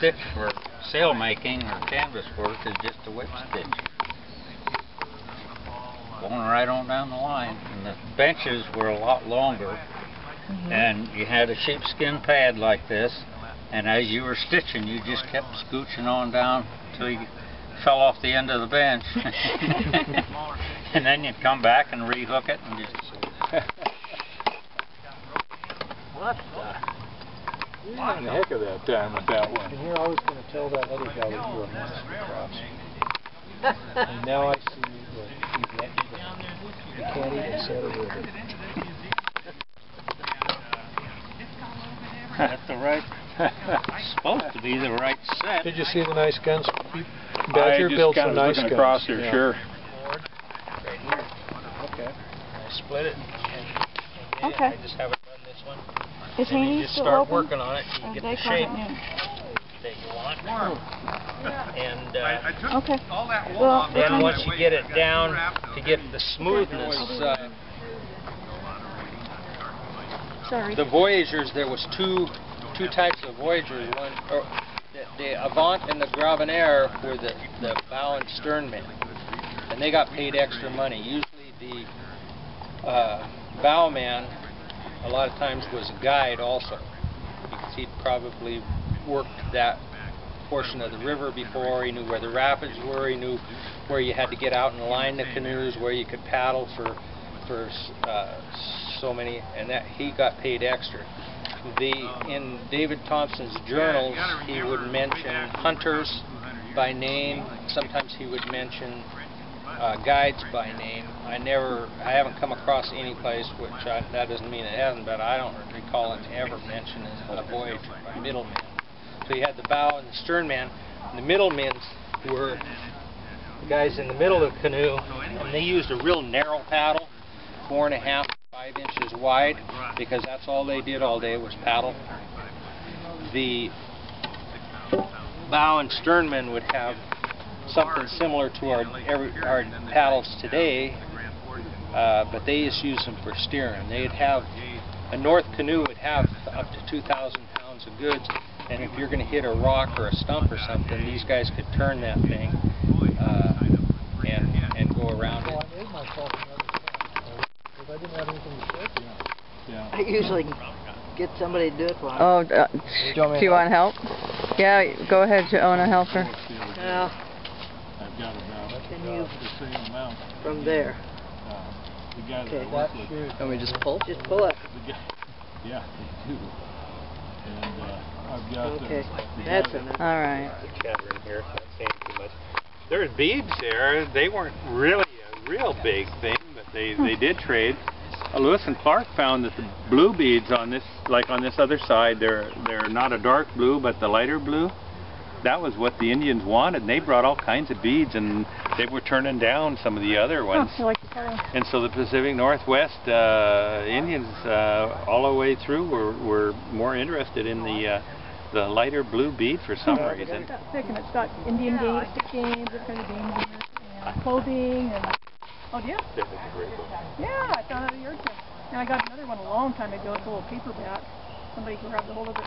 stitch for sail making or canvas work is just a whip stitch. Going right on down the line. And the benches were a lot longer, and you had a sheepskin pad like this, and as you were stitching you just kept scooching on down until you fell off the end of the bench. And then you'd come back and rehook it and just... What the? You're having a heck of that time with that one. And here I was going to tell that other guy that you were a master craftsman. And now I see that you can't even set a river. That's the right... supposed to be the right set. Did you see the nice guns? Badger built some nice guns. Across here, sure. Right here. Okay. I split it. Okay. I just haven't done this one. Is and Haney you just still start open? working on it. You get the shape that you want. And Okay. Well, then once you get it down to get the smoothness, sorry. the Voyagers, there was two types of Voyagers. One, the Avant and the Gravaner were the bow and stern men, and they got paid extra money. Usually the bow man, a lot of times, was a guide also, because he'd probably worked that portion of the river before. He knew where the rapids were. He knew where you had to get out and line the canoes, where you could paddle for so many, and that he got paid extra. In David Thompson's journals, he would mention hunters by name. Sometimes he would mention guides by name. I haven't come across any place, which that doesn't mean it hasn't, but I don't recall him ever mentioning a voyager by middleman. So you had the bow and the stern man, and the middlemen were the guys in the middle of the canoe, and they used a real narrow paddle, 4.5 to 5 inches wide, because that's all they did all day was paddle. The bow and sternmen would have something similar to our paddles today, but they just use them for steering. They'd have a north canoe would have up to 2,000 pounds of goods, and if you're going to hit a rock or a stump or something, these guys could turn that thing and go around it. I didn't have anything to say. I usually get somebody to do it for me. Oh, do you want help? Yeah, go ahead, Joanna, help her. Well, I've got about can you the same amount. from there? The guy that I Okay, work that's with. true. Can we just pull? Just pull it. The guy, yeah, they do. And I've got Okay, the that's guy enough. All right. Chattering here, not saying too much. There's beads there. They weren't really a real big thing, but they did trade. Lewis and Clark found that the blue beads on this, like on this other side, they're not a dark blue, but the lighter blue. That was what the Indians wanted, and they brought all kinds of beads, and they were turning down some of the other ones. Oh, I like the color. And so the Pacific Northwest Indians, all the way through, were more interested in the lighter blue bead for some reason. It's got thick, and it's got Indian games, stick games, different kind of games in it, and clothing, and oh yeah, yeah, I found it at a yard sale. And I got another one a long time ago. It's a little paper bat. Somebody grabbed a hold of it.